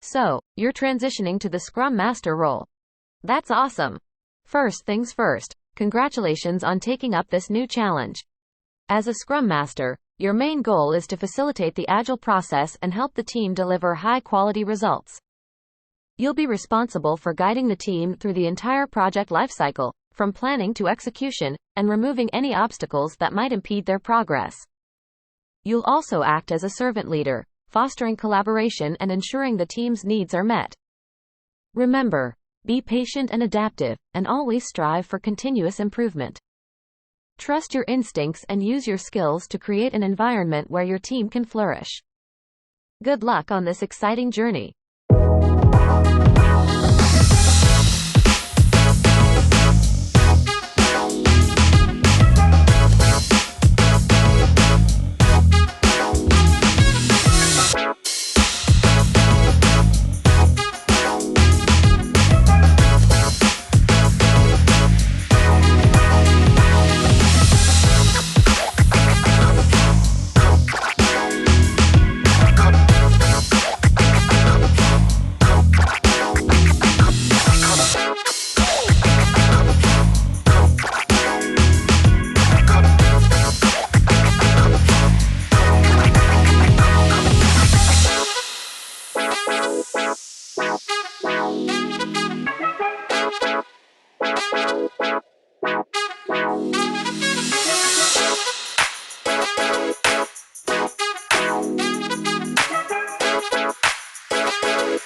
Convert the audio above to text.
So, you're transitioning to the Scrum Master role. That's awesome. First things first, congratulations on taking up this new challenge. As a Scrum Master, your main goal is to facilitate the Agile process and help the team deliver high-quality results. You'll be responsible for guiding the team through the entire project lifecycle, from planning to execution, and removing any obstacles that might impede their progress. You'll also act as a servant leader, fostering collaboration and ensuring the team's needs are met. Remember, be patient and adaptive, and always strive for continuous improvement. Trust your instincts and use your skills to create an environment where your team can flourish. Good luck on this exciting journey.